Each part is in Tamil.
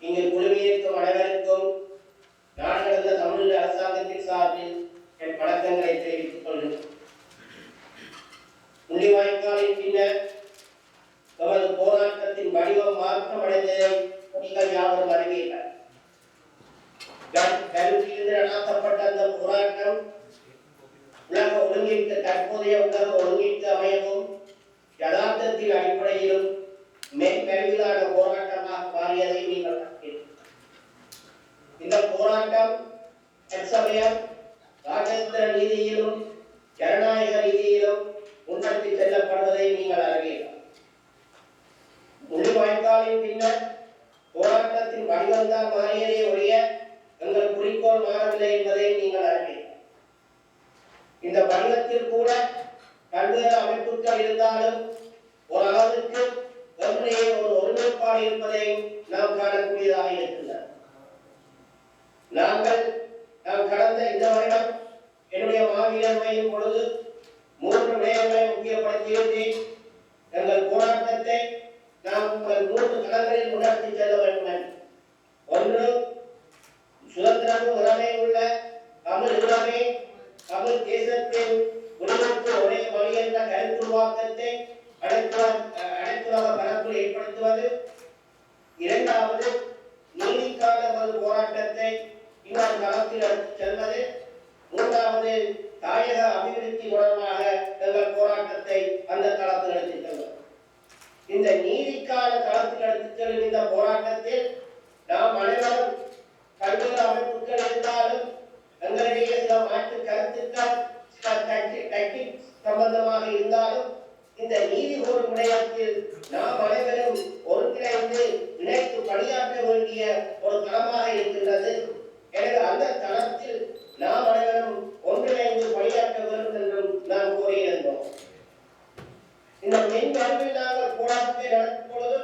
இங்கு குழுமியிருக்கும் அனைவருக்கும் நாடு கடந்த தமிழ் அரசாங்கத்தின் சார்பில் என் வணக்கங்களை தெரிவித்துக் கொள்கிறேன். முள்ளிவாய்க்காலின் பின்னர் நமது போராட்டத்தின் வடிவம் மாற்றமடைந்ததை நீங்கள் யாவரும் அறிவீர்கள். கருத்திலிருந்து நடாத்தப்பட்ட அந்த போராட்டம் உலக ஒழுங்கிற்கு தற்போதைய உலக ஒழுங்கிற்கு அமையவும் யதார்த்தத்தின் அடிப்படையிலும் மேற்கல்வியிலான போராட்டமாக மாறியதை நீங்கள் இந்த போராட்டம் தற்சமயம் ராஜேந்திர நீதியிலும் ஜனநாயக நீதியிலும் முன்னெடுத்து செல்லப்படுவதை நீங்கள் அறிவீர்கள். முள்ளிவாய்க்காலின் பின்னர் போராட்டத்தின் வடிவம்தான் மாறியதை ஒழிய எங்கள் குறிக்கோள் மாறவில்லை என்பதை நீங்கள் அறிவீர்கள். இந்த வடிவத்தில் கூட பல்வேறு அமைப்புகள் இருந்தாலும் ஒரு அளவுக்கு வெறுமனையே ஒரு ஒருமைப்பாடு இருப்பதை நாம் காணக்கூடியதாக இருக்கின்றன. நாம் கடந்த இந்த வருடம் என்னுடைய மாவீரர் மையம் பொழுது 3 விடயங்களை முக்கியப்படுத்தியிருந்தேன். எங்கள் போராட்டத்தை நாம் 3 களங்களில் முன்னெடுத்து செல்ல வேண்டும். ஒன்று, சுதந்திரமும் உரிமை உள்ள தமிழ் உரிமை தமிழ் தேசத்தின் உரிமைக்கு ஒரே வழி என்ற கருத்துருவாக்கத்தை அனைத்துலக பரப்பில் ஏற்படுத்துவது. இரண்டாவது, நீதிக்கான போராட்டத்தை இன்னொரு களத்தில் எடுத்து செல்வது. மூன்றாவது, தாயக அபிவிருத்தி தொடர்பாக எங்கள் போராட்டத்தை அந்த களத்தில் எடுத்து செல்வது. இந்த நீதிக்கான களத்தில் எடுத்து செல்லும் இந்த போராட்டத்தில் நாம் அனைவரும் பல்வேறு அமைப்புகள் இருந்தாலும் எங்களிடையே சில மாற்று கருத்துக்கள் சம்பந்தமாக இருந்தாலும் இந்த நீதி கோரும் விடயத்தில் நாம் அனைவரும் ஒருங்கிணைந்து இணைத்து பணியாற்ற வேண்டிய ஒரு தளமாக இருக்கின்றது. எனவே அந்த தளத்தில் நாம் அனைவரும் ஒன்றிணைந்து பணியாற்ற வேண்டும் என்றும் நாம் கோரியிருந்தோம். இந்த மென்கல்வியில் நாங்கள் போராட்டத்தை நடத்தும் பொழுது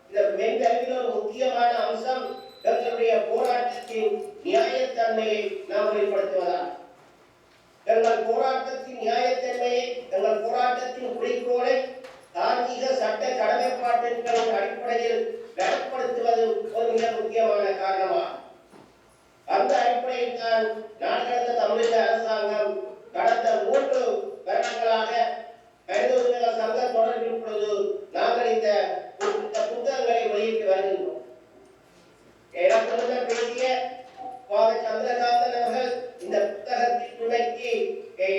இந்த மென்கல்வியில் ஒரு முக்கியமான அம்சம் எங்களுடைய போராட்டத்தின் நியாயத்தன்மையை நாம் வெளிப்படுத்துவதால் எங்கள் போராட்டத்தின் நியாயத்தன்மையை எங்கள் போராட்டத்தின் குறிக்கோளை தார்மீக சட்ட கடமைப்பாட்டின் அடிப்படையில் வெளிப்படுத்துவது ஒரு மிக முக்கியமான காரணமாகும். அந்த அடிப்படையில் தான் நாடு கடந்த தமிழக அரசாங்கம் கடந்த 3 வருடங்களாக மனித உரிமைகள் சங்கம் தொடர்பில் பொழுது நாங்கள் இந்த புத்தகங்களை வெளியிட்டு வருகின்றோம். எனக்கு பேசிய சந்திரகாந்தன் அவர்கள் இந்த புத்தகத்தின் துணைக்கு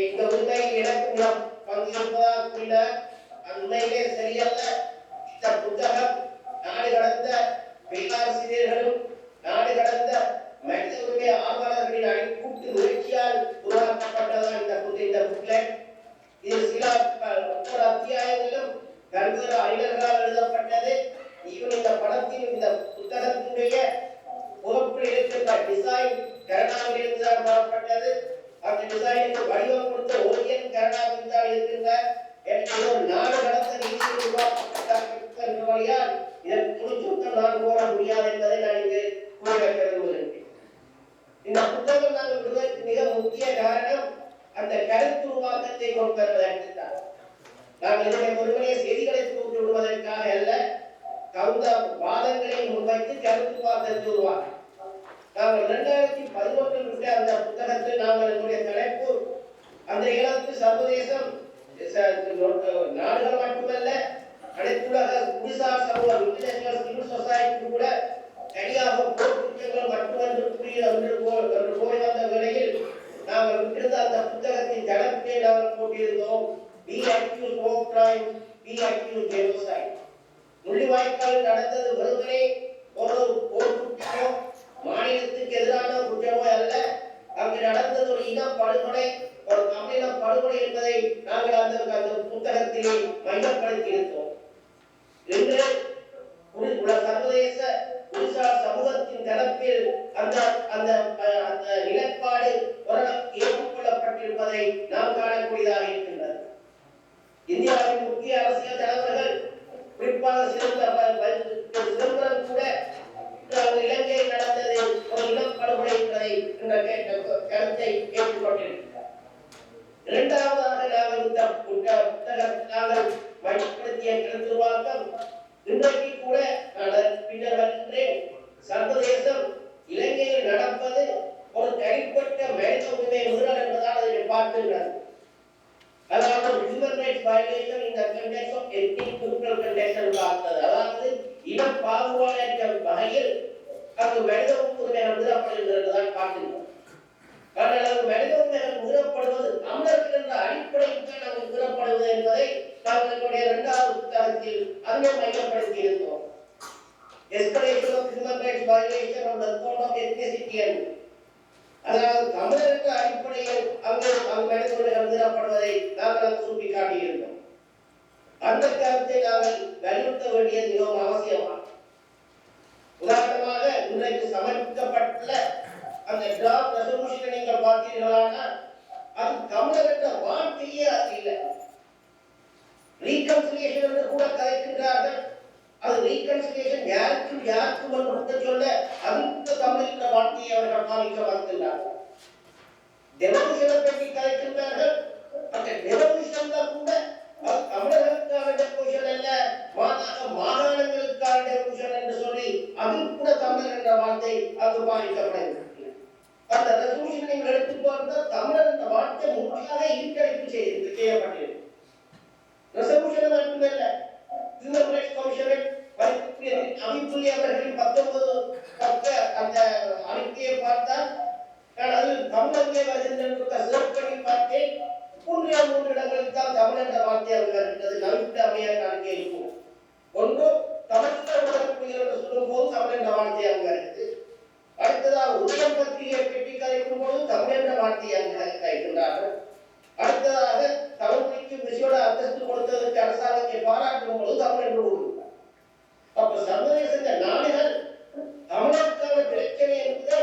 இந்த உண்மையில் எனக்கு பங்கிருப்பதாக கூறினார். உண்மையிலே சரியல்ல. இந்த புத்தகம் நாடு கடந்த பேராசிரியர்களும் நாடு கடந்த மனித உரிமை ஆர்வலர்களின் கூட்டு முயற்சியால் உருவாக்கப்பட்டதான் இந்த புத்தகம். இது சில 30 அத்தியாயங்களும் பல்வேறு அறிஞர்களால் எழுதப்பட்டது. இந்த படத்தின் இந்த புத்தகத்தினுடைய முகப்பில் இருக்கின்ற டிசைன் கனடாவில் இருந்துதான் பெறப்பட்டது. அந்த டிசைனுக்கு வடிவம் கொடுத்த ஓரியன் கனடாவில் தான் இருக்கின்றார். நாடு கடந்த நீதியில் உருவாக்கப்பட்டபடியால் இதன் துணிச்சுக்கம் நான் கோர முடியாது என்பதை நான் இங்கு கூற விரும்புகிறேன். இந்த புத்தகம் நாங்கள் விடுவதற்கு மிக முக்கிய காரணம் அந்த கருத்து உருவாக்கத்தை கொண்டு வருவதற்கு தான். நாங்கள் இதனை ஒருவரைய செய்திகளை தூக்கி விடுவதற்காக அல்ல, தகுந்த வாதங்களை முன்வைத்து கருத்து உருவாக்கத்தை உருவாக்க நாங்கள் 2011 விட்ட அந்த புத்தகத்தில் நாங்கள் என்னுடைய தலைப்பு அந்த இலக்கு சர்வதேசம் நாடுகள் மட்டுமல்ல அனைத்துலக குடிசார் சமூகம் இன்டர்நேஷனல் சிவில் சொசைட்டி கூட தனியாக போர்க்குற்றங்கள் மட்டுமன்று புரியுது போய் வந்த வேளையில் நாங்கள் விட்டிருந்த அந்த புத்தகத்தின் தலைப்பை நாங்கள் போட்டியிருந்தோம். Be accused of crime, be accused genocide. Mullivaikkal நடந்தது வெறுமனே ஒரு போர்க்குற்றமோ மாநிலத்துக்கு எதிரான குற்றமோ அல்ல. அங்கு நடந்தது ஒரு இனப்படுகொலை, ஒரு தமிழின படுகொலை என்பதை நாங்கள் அந்த புத்தகத்திலே மையப்படுத்தி இருந்தோம். இன்று சர்வதேச குடிசார் சமூகத்தின் தரப்பில் அந்த நிலைப்பாடு ஓரளவுக்கு ஏற்றுக்கொள்ளப்பட்டிருப்பதை நாம் காணக்கூடியதாக இருக்கின்றது. இந்தியாவின் முக்கிய அரசியல் தலைவர்கள் குறிப்பாக சிதம்பரம் கூட இலங்கையில் நடந்தது ஒரு இனப்படுகொலை என்பதை கருத்தை ஏற்றுக்கொண்டிருக்கிறார். இரண்டாவதாக நாங்கள் இந்த புத்தகத்தால் மையப்படுத்திய கருத்துருவாக்கம் இன்றைக்கு கூட பின்னர் வருகின்றேன். சர்வதேசம் இலங்கையில் நடப்பது ஒரு தனிப்பட்ட மனித உரிமை மீறல் என்பதால் அதை பார்க்கின்றது. அதாவது human rights violation in the context of ethnic cultural condition பார்த்தது. அதாவது இன பாகுபாடற்ற வகையில் அங்கு மனித உரிமைகள் மீறப்படுகின்றதுதான் பார்க்கின்றோம். ஆனால் அங்கு மனித உரிமைகள் மீறப்படுவது தமிழர்கள் என்ற அடிப்படையில் தான் அங்கு மீறப்படுவது என்பதை நாங்கள் என்னுடைய 2வது புத்தகத்தில் அங்கே மையப்படுத்தி இருந்தோம். Escalation of human rights violation on the account of ethnicity and அதாவது தமிழருக்கு அடிப்படையில் அங்கு மனித உரிமைகள் மீறப்படுவதை நாங்கள் சுட்டிக்காட்டியிருந்தோம். அந்த கருத்தை நாங்கள் வலியுறுத்த வேண்டியது மிகவும் அவசியமாகும். உதாரணமாக இன்றைக்கு சமர்ப்பிக்கப்பட்டுள்ள அந்த டிராஃப்ட் ரெசல்யூஷனை நீங்கள் பார்த்தீர்களானால் அது தமிழர் என்ற வார்த்தையே அது இல்லை. ரீகன்சிலியேஷன் என்று கூட கதைக்கின்றார்கள். அது ரீகன்சிலியேஷன் யாருக்கும் என்று சொல்ல அதுக்கு தமிழ் என்ற வார்த்தையை அவர்கள் பாவிக்க மறுக்கின்றார்கள். டெவல்யூஷனை பற்றி கதைக்கின்றார்கள். அந்த டெவல்யூஷன்ல கூட அது தமிழர்களுக்கான டெவல்யூஷன் அல்ல, மாறாக மாகாணங்களுக்கான டெவல்யூஷன் என்று சொல்லி அதில் கூட தமிழ் என்ற வார்த்தை அது பாவிக்கப்படுகிறது. அந்த ரெசல்யூஷனை நீங்கள் எடுத்து பார்த்தால் தமிழர் என்ற வார்த்தை முற்றாக இருக்கடிப்பு செய்யப்பட்டிருக்கு. ரெசல்யூஷன் மட்டுமல்ல, ஹியூமன் ரைட்ஸ் கமிஷனில் அபிப்புள்ளி அவர்களின் 19 பக்க அந்த அறிக்கையை பார்த்தால் நான் அதில் தமிழர்களே வருகின்ற சிறப்பணி பார்த்தேன். 3 இடங்களில் தான் தமிழ் என்ற வார்த்தை அவர்கள் இருக்கிறது. நம்பிக்கை அமையாக அறிக்கை இருக்கும். ஒன்று தமிழ் என்று சொல்லும் போது தமிழ் என்ற வார்த்தை அங்க இருக்குது. அடுத்ததாக உதயம் பத்திரிகை பெட்டி கதைக்கும் போது தமிழ் என்ற வார்த்தையை அங்கு கைக்கின்றார்கள். அடுத்ததாக தமிழ்மொழிக்கு விசேட அந்தஸ்து கொடுத்ததற்கு அரசாங்கத்தை பாராட்டும் போது தமிழ் என்று கூறுகிறார். அப்ப சர்வதேச நாடுகள் தமிழருக்கான பிரச்சனை என்பதை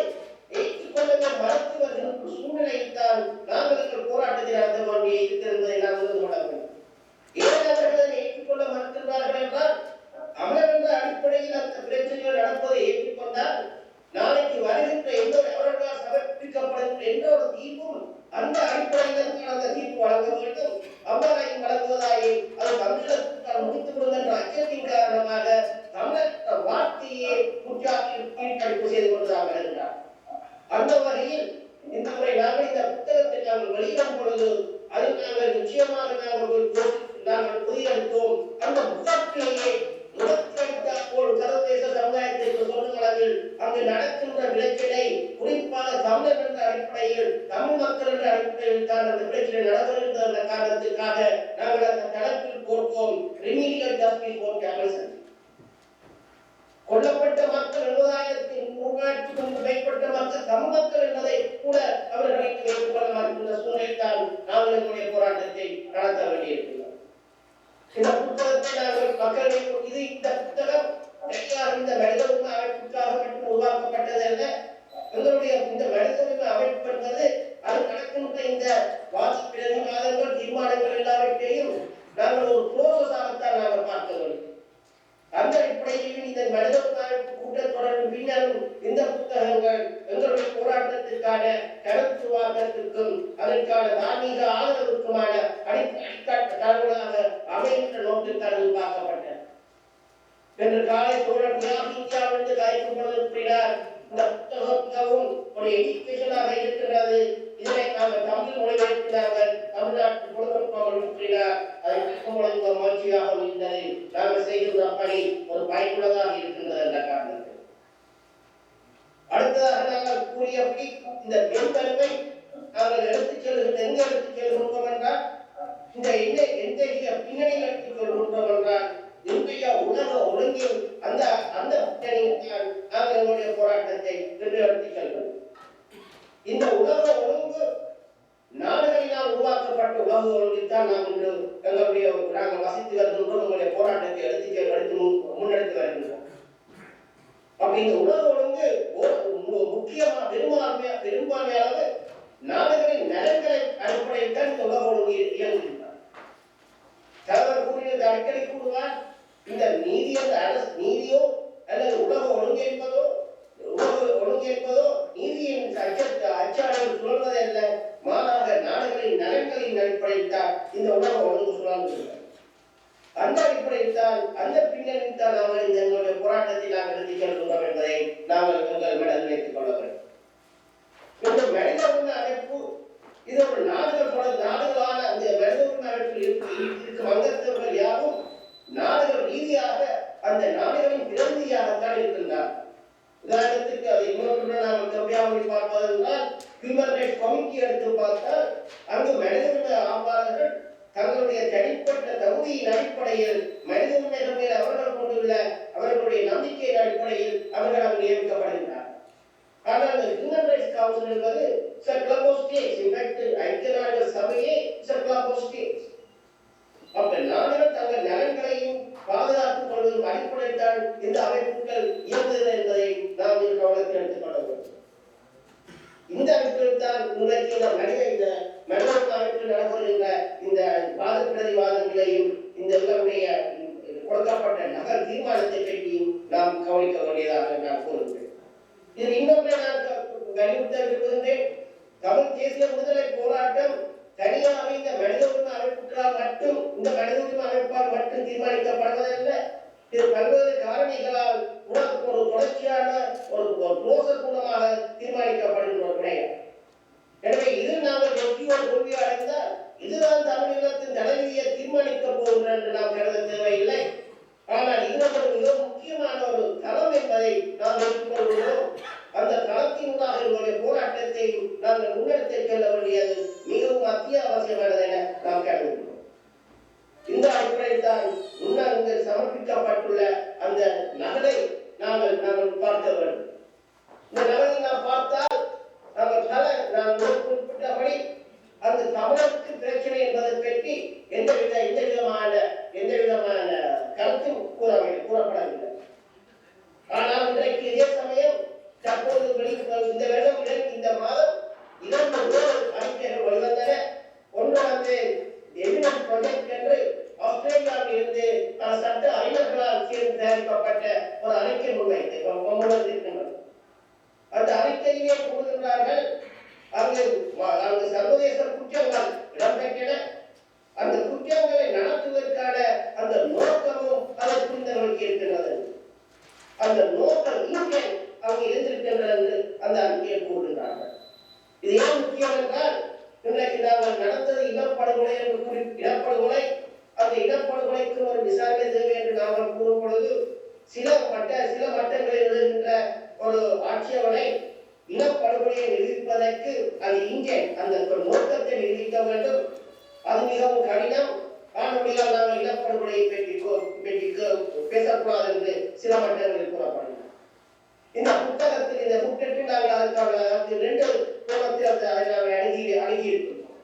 ஏற்றுக்கொள்ள மறுத்து வருகின்ற சூழ்நிலையில் தான் நாங்கள் போராட்டத்தில் நடத்த வேண்டிய இருக்கிறது நாம் உணர்ந்து கொள்ள வேண்டும். ஏன் அவர்கள் ஏற்றுக்கொள்ள மறுக்கின்றார்கள் என்றால் தமிழர் என்ற அடிப்படையில் அந்த பிரச்சனைகள் நடப்பதை ஏற்றுக்கொண்டால் நாளைக்கு வருகின்ற எவர்களால் சமர்ப்பிக்கப்படுகின்ற எந்த ஒரு தீர்ப்பும் அந்த அடிப்படையில் தான் அந்த தீர்ப்பு வழங்க வேண்டும். அவ்வாறையும் வழங்குவதாயே அது தமிழகத்தால் முடித்து விடும் என்ற அச்சத்தின் காரணமாக தமிழர் வார்த்தையை முற்றாக கீழ்கணிப்பு செய்து கொண்டுதான் வருகின்றார். அந்த வகையில் இந்த முறை நாங்கள் இந்த புத்தகத்தை நாங்கள் வெளியிடும் பொழுது அது நாங்கள் நிச்சயமாக நாங்கள் புதியெடுத்தோம். அந்த புத்தகத்திலேயே போல் சர்வதேச சமுதாயத்திற்கு சொல்லும் அளவில் அங்கு நடக்கின்ற விளைச்சலை குறிப்பாக தமிழர் என்ற அடிப்படையில் தமிழ் மக்கள் என்ற அடிப்படையில் தான் அந்த விளைச்சலை நடவடிக்கை என்ற காரணத்திற்காக நாங்கள் அந்த தளத்தில் போட்டோம். ரெமிடியல் ஜஸ்டிஸ் ஃபார் கேமல்சன். கொல்லப்பட்ட மக்கள் 70,000 மேற்பட்ட மக்கள் தமிழ் மக்கள் என்பதை கூட அவர்களுக்கு ஏற்றுக்கொள்ள மாறுகின்ற சூழ்நிலையில் தான் நாங்கள் எங்களுடைய போராட்டத்தை நடத்த வேண்டியிருக்கிறோம். இந்த புத்தகத்தை நாங்கள் மக்களிடையே இது இந்த புத்தகம் இந்த மனித உரிமை அமைப்புக்காக மட்டும் உருவாக்கப்பட்டது அல்ல. எங்களுடைய இந்த மனித உரிமை அமைப்பு என்பது அது நடக்கின்ற இந்த பிரதிவாதங்கள் தீர்மானங்கள் எல்லாவற்றையும் நாங்கள் ஒரு ப்ரோசஸாகத்தான் நாங்கள் பார்க்க வேண்டும். அந்த அடிப்படையில் இந்த மனித உரிமை அமைப்பு கூட்டத்தொடரின் பின்னரும் இந்த புத்தகங்கள் எங்களுடைய போராட்டத்திற்கான கருத்துருவாக்கத்திற்கும் அதற்கான தார்மீக ஆதரவுக்குமான அடிக்கட்டாக அமைகின்ற நோக்கிற்கான உருவாக்கப்பட்டது என்று காலை தோழர் இந்தியாவிலிருந்து கலைக்கப்படுகிறார். இந்த புத்தகம் மிகவும் ஒரு எஜுகேஷனாக இருக்கிறது. இதனை நாங்கள் தமிழ் மொழிபெயர்க்கிறார்கள் தமிழ்நாட்டு கொடுக்கப்பவர்கள் இருக்கிறார். அதை கற்கும் பொழுது மகிழ்ச்சியாக இருந்தது. நாங்கள் செய்கின்ற பணி ஒரு பயனுள்ளதாக இருக்கின்றது என்ற காரணத்தில் அடுத்ததாக நாங்கள் கூறியபடி இந்த பெண்தன்மை நாங்கள் எடுத்துச் செல்கின்ற எங்க எடுத்துச் செல்கின்றோம் என்றால் இந்த எந்த பின்னணியில் எடுத்துச் செல்கின்றோம் என்றால் இன்றைய உலக ஒழுங்கில் அந்த அந்த பின்னணியில் நாங்கள் எங்களுடைய போராட்டத்தை எடுத்துச் செல்கிறோம். இந்த உலக ஒழுங்கு நாடுகளினால் உருவாக்கப்பட்ட உலக ஒழுங்கில் தான் நாங்கள் வசித்து வருகின்றோம். எங்களுடைய போராட்டத்தை எடுத்து முன்னெடுத்து வருகின்றோம். அப்ப இந்த உலக ஒழுங்கு முக்கியமாக பெரும்பான்மையாக நாடுகளின் நலன்களை அடிப்படையில் தான் இந்த உலக ஒழுங்கு இயங்குகின்றார். தலைவர் கூறியது அடிக்கடி கூறுவார், இந்த நீதி என்ற அரசு நீதியோ அல்லது உலக ஒழுங்கு என்பதோ நீதியின் அச்சாடையில் சுழல்வதே அல்ல, மாறாக நாடுகளின் நலன்களின் அடிப்படையில் தான் இந்த உலக ஒழுங்கு சுழல்கிறது. அந்த அடிப்படையில் தான் அந்த பின்னணியில் தான் நாங்கள் எங்களுடைய போராட்டத்தை நாங்கள் எடுத்துச் செல்கின்றோம் என்பதை உதாரணத்துக்கு அது இன்னொன்று நாம் கம்மியாக பார்ப்பதென்றால் ஹியூமன் ரைட்ஸ் கமிட்டி எடுத்து பார்த்தால் அங்கு மனித உரிமை ஆர்வலர்கள் தங்களுடைய தனிப்பட்ட தகுதியின் அடிப்படையில் மனித உரிமைகள் மேல் அவர்கள் கொண்டுள்ள அவர்களுடைய நம்பிக்கையின் அடிப்படையில் அவர்கள் அங்கு நியமிக்கப்படுகின்றனர். ஆனால் அந்த ஹியூமன் ரைட்ஸ் கவுன்சில் என்பது கிளப் ஆஃப் ஸ்டேட்ஸ். இன்ஃபேக்ட் ஐக்கிய நாடுகள் சபையே கிளப் ஆஃப் ஸ்டேட்ஸ். அப்ப நாடுகள் தங்கள் நலன்களையும் பாதுகாத்துக் கொள்வதும் அடிப்படைத்தான் இந்த அமைப்புகள் இயங்குகிறது என்பதை நாம் கவனத்தில் எடுத்துக் கொள்ள வேண்டும். இந்த அமைப்பில் தான் இன்றைக்கு இந்த மனித அமைப்பில் நடைபெறுகின்ற இந்த வாத பிரதிவாதங்களையும் இந்த இதனுடைய கொடுக்கப்பட்ட நகர் தீர்மானத்தை பற்றியும் நாம் கவனிக்க வேண்டியதாக நான் கூறுகிறேன். இது இன்னொன்றை நான் வலியுறுத்த விரும்புகின்றேன். தமிழ் தேசிய விடுதலை போராட்டம் தனியாக இந்த மனித உரிமை அமைப்புகளால் மட்டும் இந்த மனித உரிமை அமைப்பால் மட்டும் தீர்மானிக்கப்படுவதல்ல. இது பல்வேறு காரணிகளால் ஒரு தொடர்ச்சியான ஒரு ப்ரோசஸ் மூலமாக தீர்மானிக்கப்படுகின்ற ஒரு விடயம். எனவே இதில் நாங்கள் வெற்றியோ தோல்வியோ அடைந்தால் இதுதான் தமிழகத்தின் தலைவியை தீர்மானிக்க போகின்ற என்று நாம் கருத தேவையில்லை. ஆனால் இது ஒரு மிக முக்கியமான ஒரு களம் என்பதை நாம் எடுத்துக்கொள்கிறோம். அந்த களத்தினூடாக எங்களுடைய போராட்டத்தை நாங்கள் முன்னெடுத்து செல்ல வேண்டியது மிகவும் அத்தியாவசியமானது என நாம் கருதுகிறோம். இந்த அடிப்படையில் தான் முன்னால் இங்கு சமர்ப்பிக்கப்பட்டுள்ள அந்த நகலை நாங்கள் பார்க்க வேண்டும். இந்த நகலை நாம் பார்த்தால் நான் குறிப்பிட்டபடி அந்த தமிழருக்கு பிரச்சனை என்பதை பற்றி எந்த விதமான கருத்தும் கூறப்படவில்லை. ஆனால் இன்றைக்கு இதே சமயம் தற்போது இந்த வருடம் இந்த மாதம் 2 அறிக்கைகள் வெளிவந்தன. ஒன்று வந்து எவிடன்ஸ் ப்ராஜெக்ட் என்று ஆஸ்திரேலியாவில் இருந்து சட்ட அறிஞர்களால் சேர்ந்து தயாரிக்கப்பட்ட ஒரு அறிக்கை முன்வைத்திருக்கின்றனர். அந்த அறிக்கையிலே கூறுகின்றார்கள், அங்கு சர்வதேச குற்றங்கள் இடம்பெற்றன. அந்த குற்றங்களை நடத்துவதற்கான அந்த நோக்கமும் அதை புரிந்தவர்களுக்கு இருக்கின்றது. அந்த நோக்கம் இங்கே அவங்க இருந்திருக்கின்றது என்று அந்த அறிக்கையில் கூறுகின்றார்கள். இது ஏன் முக்கியம் என்றால், இன்றைக்கு நாங்கள் நடந்தது இனப்படுகொலை என்று இனப்படுகொலை. அந்த இனப்படுகொலைக்கு ஒரு விசாரணை தேவை என்று நாங்கள் கூறும் பொழுது சில மட்டங்களில் எழுகின்ற ஒரு ஆட்சேபனை, இனப்படுகொலையை நிரூபிப்பதற்கு அது இங்கே அந்த நோக்கத்தை நிரூபிக்க வேண்டும். அது மிகவும் கடினம். ஆனபடியால் நாங்கள் இனப்படுகொலையை பற்றி பேசக்கூடாது என்று சில மட்டங்களில் கூறப்படுகிறது. இந்த புத்தகத்தில் இந்த புத்தகத்தில் நாங்கள் அதற்கான 2 கோணத்தில் அணுகியிருக்கிறோம்.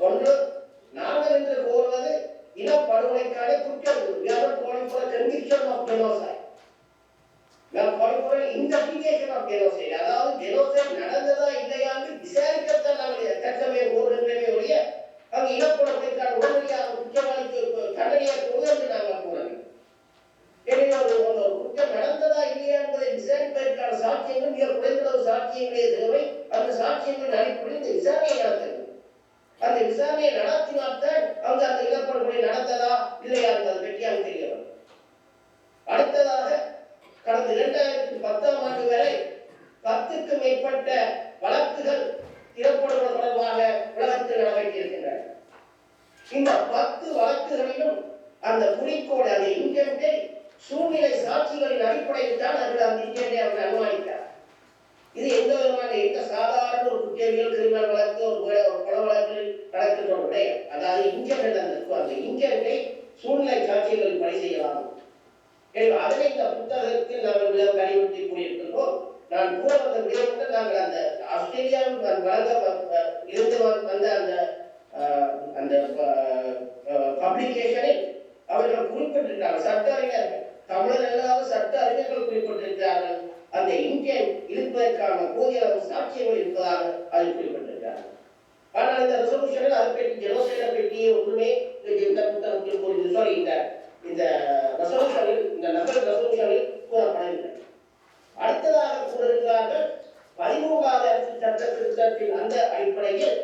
ஒன்று, நாங்கள் என்று கோருவது இனப்படுகொலைக்கான குற்றம். அதாவது ஜெனோசைட் நடந்ததா இல்லையா என்று விசாரிக்கத்தான் நாங்கள் தற்சமயம் கோருகின்றமே ஒழிய அங்கு இனப்படுகொலைக்கான உடனடியாக குற்றவாளிக்கு தண்டனையாக கொடுத்து நாங்கள் கூறவில்லை. எனவே ஒரு குற்றம் நடந்ததா இல்லையா என்பதை விசாரிப்பதற்கான சாட்சியங்கள் மிக குறைந்தளவு சாட்சியங்களே தேவை. அந்த சாட்சியங்கள் அடிப்படையில் இந்த விசாரணையை நடத்த வேண்டும். அந்த விசாரணையை நடத்தினால்தான் அங்கு அந்த இனப்படுகொலை நடந்ததா இல்லையா என்பதை பற்றி அங்கு தெரிய வரும். அடுத்ததாக, கடந்த 2010ஆம் ஆண்டு வரை 10க்கும் மேற்பட்ட வழக்குகள் இனப்படுகொலை தொடர்பாக உலகத்தில் நடவடிக்கின்றன. இந்த 10 வழக்குகளிலும் அந்த குறிக்கோள், அந்த இன்டென்டை சூழ்நிலை சாட்சிகளின் அடிப்படையில் தான் அவர்கள் அந்த இன்டென்டை அவர்கள் அனுமானித்தார். இது எந்த சாதாரண ஒரு குற்றவியல் கிரிமினல் வழக்கு, ஒரு கொலை வழக்கில் நடக்கின்ற ஒரு விடயம். அதாவது அந்த இன்டென்டை சூழ்நிலை சாட்சிகளில் பணி செய்யலாம். அதனை இந்த புத்தகத்தில் நாங்கள் வலியுறுத்தி கூறியிருக்கின்றோம். நான் கூற வந்த விடயங்கள், நாங்கள் அந்த ஆஸ்திரேலியாவில் இருந்து வந்த அந்த பப்ளிகேஷனில் அவர்கள் குறிப்பிட்டிருக்கிறார்கள். சட்ட அறிஞர்கள், தமிழர் அல்லாத சட்ட அறிஞர்கள் குறிப்பிட்டிருக்கிறார்கள். அந்த இன்டென்ட் இருப்பதற்கான போதிய சாட்சியங்கள் இருப்பதாக அதில் குறிப்பிட்டிருக்கிறார்கள். ஆனால் இந்த ரெசல்யூஷனில் அதை பற்றி ஜெனோசைடை பற்றி ஒன்றுமே இந்த புத்தகத்தில் இந்த ரெசல்யூஷனில், இந்த நகல் ரெசல்யூஷனில் கூறப்படவில்லை. அடுத்ததாக கூறுகிறார்கள், 13வது அரசு சட்ட திருத்தத்தின் அந்த அடிப்படையில்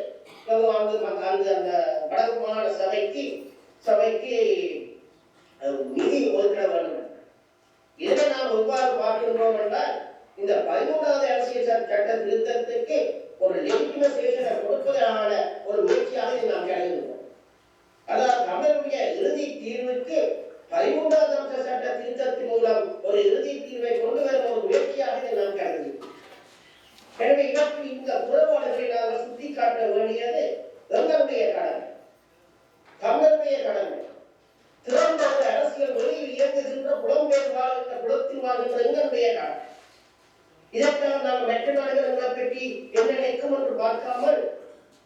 அங்கு அந்த வடக்கு மாகாண சபைக்கு நிதி ஒதுக்க வேண்டும். இதனை நாம் எவ்வாறு பார்க்கின்றோம் என்றால், இந்த 13வது அரசியல் சட்ட திருத்தத்துக்கு ஒரு லெஜிட்டிமைசேஷனை கொடுப்பதற்கான ஒரு முயற்சியாக இதை நாம் கருதுகிறோம். அதாவது தமிழுடைய இறுதி தீர்வுக்கு 13வது அம்ச சட்ட திருத்தத்தின் மூலம் ஒரு இறுதி தீர்வை கொண்டு வரும் ஒரு முயற்சியாக இதை நாம் இதற்காக நாங்கள் மற்ற நாடுகள் எங்களை பற்றி என்ன நினைக்கும் என்று பார்க்காமல்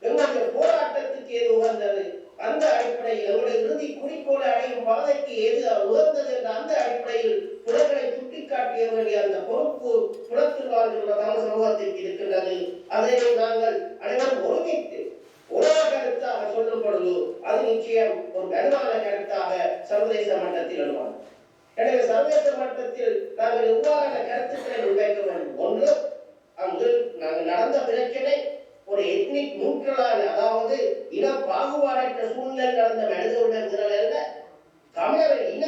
எங்களுடைய போராட்டத்துக்கு எது உகந்தது, அந்த அடிப்படையில் எங்களுடைய இறுதி குறிக்கோளை அடையும் பாதைக்கு எது உகந்தது என்ற அந்த அடிப்படையில் புலங்களை சுட்டிக்காட்டிய வேண்டிய அந்த பொறுப்பு புலத்தில் வாழ்கின்ற தமிழ் சமூகத்திற்கு இருக்கின்றது. அதை நாங்கள் அனைவரும் ஒருமித்து ஒரே கருத்தாக சொல்லும் பொழுது அது நிச்சயம் ஒரு வலுவான கருத்தாக சர்வதேச மட்டத்தில் எழுவாங்க. எனவே சர்வதேச மட்டத்தில் நாங்கள் எவ்வாறான கருத்துக்களை முன்வைக்க வேண்டும். ஒன்று, அங்கு நாங்கள் நடந்த பிரச்சனை ஒரு எத்னிக் நியூட்ரலான, அதாவது இன பாகுபாடற்ற சூழ்நிலை நடந்த மனித உணர்வுகள் அல்ல, தமிழர் இன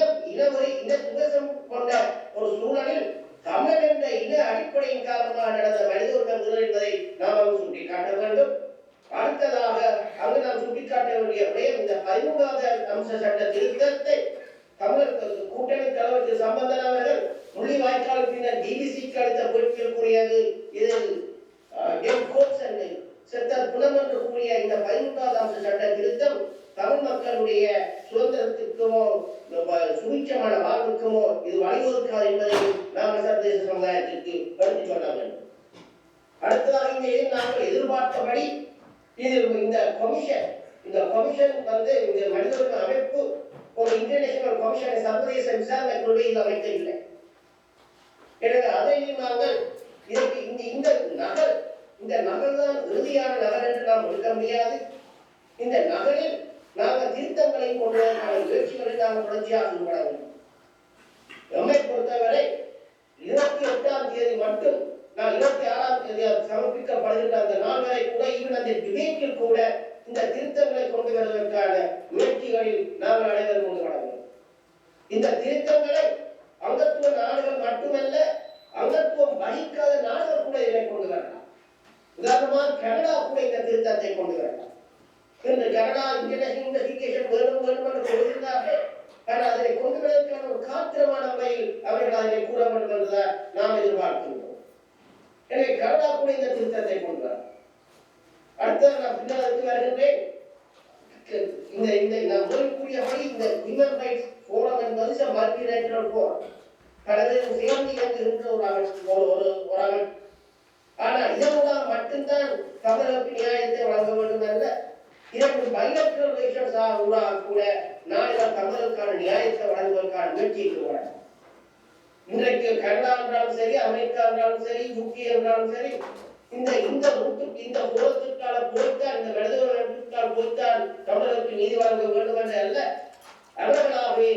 துவேஷம் கொண்ட ஒரு சூழலில் தமிழர் என்ற இன அடிப்படையின் காரணமாக நடந்த மனித உணர்வுகள் என்பதை நாம் அங்கு சுட்டிக்காட்ட வேண்டும். அடுத்ததாக அங்கு நாம் சுட்டிக்காட்ட வேண்டிய விடயம், இந்த 13வது அம்ச சட்ட திருத்தத்தை தமிழர் கூட்டணி தலைவர் திரு சம்பந்தன் அவர்கள் முள்ளிவாய்க்கால் பின்னர் டிபிசிக்கு அடுத்த பொறுப்பில் கூறியது. இதில் செத்தர் புலம் என்று கூறிய இந்த 13வது அம்ச சட்ட திருத்தம் தமிழ் மக்களுடைய சுதந்திரத்திற்குமோ சுபிட்சமான வாழ்வுக்குமோ இது வழிவகுக்காது என்பதை நாங்கள் சர்வதேச சமுதாயத்திற்கு எடுத்துச் சொல்ல வேண்டும். அடுத்ததாக நாங்கள் எதிர்பார்த்தபடி இந்த கமிஷன் வந்து இந்த மனித உரிமை அமைப்பு ஒரு இன்டர்நேஷனல் கமிஷனை சர்வதேச விசாரணை குழுவில் அமைக்கவில்லை. எனவே அதையும் நாங்கள் இதற்கு இந்த நகல் தான் இறுதியான நகல் என்று நாம் எடுக்க முடியாது. இந்த நகலில் நாங்கள் திருத்தங்களையும் கொண்டு வருவதற்கான முயற்சிகளை நாங்கள் தொடர்ச்சியாக ஈடுபட வேண்டும். நம்மை பொறுத்தவரை 28ஆம் தேதி மட்டும் நான் 26ஆம் தேதி சமர்ப்பிக்கப்படுகின்ற அந்த நாள் வரை கூட ஈவன் அந்த டிபேட்டில் கூட இந்த திருத்தங்களை கொண்டு வருவதற்கான முயற்சிகளில் நாங்கள் அனைவரும் ஈடுபட வேண்டும். இந்த திருத்தங்களை அங்கத்துவ நாடுகள் மட்டுமல்ல, அங்கத்துவம் வகிக்காத நாடுகள் கூட இதை கொண்டு வரலாம். உதாரணமாக கனடா கூட இந்த திருத்தத்தை கொண்டு வரலாம். இன்று கனடா இன்டர்நேஷனல் இன்வெஸ்டிகேஷன் வேணும் என்று சொல்கிறார்கள். ஆனால் அதனை கொண்டு வருவதற்கான ஒரு காத்திரமான முறையில் அவர்கள் அதனை கூற வேண்டும் என்றுதான் நாம் எதிர்பார்க்கின்றோம். எனவே கனடா கூட இந்த திருத்தத்தை கொண்டு வர. அடுத்தது நான் பின்னால் வருகின்றேன். இந்த நாம் கூறியபடி இந்த ஹியூமன் ரைட்ஸ் ஃபோரம் என்பது மல்டிலேட்டரல் ஃபோரம், கடலில் சேர்ந்து இயங்குகின்ற ஒரு அமைப்பு. ஆனால் இதன் மூலம் மட்டும்தான் தமிழருக்கு நியாயத்தை வழங்க வேண்டும் அல்ல, இதற்கு பைலேட்டரல் ரிலேஷன்ஸ் கூட நாடுகள் தமிழருக்கான நியாயத்தை வழங்குவதற்கான முயற்சிக்கு வர. இன்றைக்கு கனடா என்றாலும் சரி, அமெரிக்கா என்றாலும் சரி, யூகே என்றாலும் சரி, இந்த போராட்டத்திற்கான போய்த்தான், இந்த மனிதர்களுக்கான போய்த்தான் தமிழருக்கு நீதி வழங்க வேண்டும் என்ற அல்ல, அவர்களாகவே